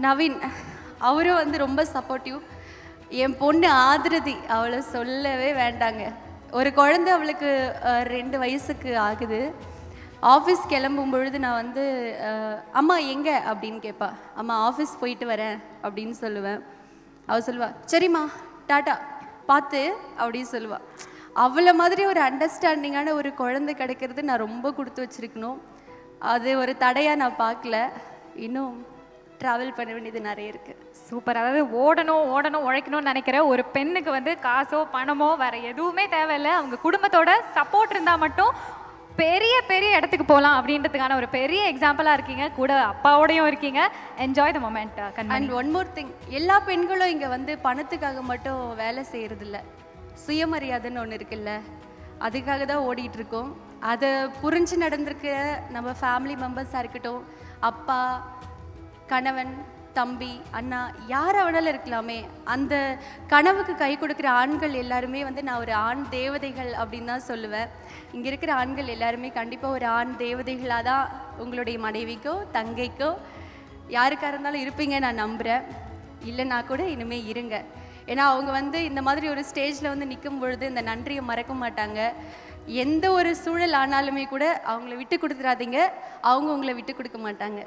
நவீன் அவரும் வந்து ரொம்ப சப்போர்ட்டிவ். என் பொண்ணு ஆதிரதி அவளை சொல்லவே வேண்டாங்க. ஒரு குழந்தை அவளுக்கு 2 வயசுக்கு ஆகுது. ஆஃபீஸ் கிளம்பும் பொழுது நான் வந்து அம்மா எங்கே அப்படின்னு கேட்பா. அம்மா ஆஃபீஸ் போயிட்டு வரேன் அப்படின்னு சொல்லுவேன். அவள் சொல்லுவாள் சரிம்மா டாட்டா பார்த்து அப்படின்னு சொல்லுவாள். அவளை மாதிரி ஒரு அண்டர்ஸ்டாண்டிங்கான ஒரு குழந்தை கிடைக்கிறது நான் ரொம்ப கொடுத்து வச்சுருக்கணும். அது ஒரு தடையாக நான் பார்க்கல. இன்னும் ட்ராவல் பண்ண வேண்டியது நிறைய இருக்குது. சூப்பர். அதாவது ஓடணும் உழைக்கணும்னு நினைக்கிற ஒரு பெண்ணுக்கு வந்து காசோ பணமோ வேறு எதுவுமே தேவையில்லை. அவங்க குடும்பத்தோட சப்போர்ட் இருந்தால் மட்டும் பெரிய பெரிய இடத்துக்கு போகலாம் அப்படின்றதுக்கான ஒரு பெரிய எக்ஸாம்பிளாக இருக்கீங்க. கூட அப்பாவோடையும் இருக்கீங்க. Enjoy the moment. And one more thing, எல்லா பெண்களும் இங்கே வந்து பணத்துக்காக மட்டும் வேலை செய்கிறதில்ல. சுயமரியாதைன்னு ஒன்று இருக்குல்ல, அதுக்காக தான் ஓடிட்டு இருக்கோம். அதை புரிஞ்சு நடந்திருக்கிற நம்ம ஃபேமிலி மெம்பர்ஸாக இருக்கட்டும், அப்பா, கணவன், தம்பி, அண்ணா, யார் அவனாலும் இருக்கலாமே, அந்த கனவுக்கு கை கொடுக்குற ஆண்கள் எல்லாருமே வந்து நான் ஒரு ஆண் தேவதைகள் அப்படின்னு தான் சொல்லுவேன். இங்கே இருக்கிற ஆண்கள் எல்லாருமே கண்டிப்பாக ஒரு ஆண் தேவதைகளாக தான் உங்களுடைய மனைவிக்கோ தங்கைக்கோ யாருக்காக இருந்தாலும் இருப்பீங்க நான் நம்புகிறேன். இல்லைன்னா கூட இனிமேல் இருங்க. ஏன்னா அவங்க வந்து இந்த மாதிரி ஒரு ஸ்டேஜில் வந்து நிற்கும் பொழுது இந்த நன்றியை மறக்க மாட்டாங்க. எந்த ஒரு சூழல் ஆனாலுமே கூட அவங்கள விட்டு கொடுத்துடாதீங்க, அவங்க உங்களை விட்டு கொடுக்க மாட்டாங்க.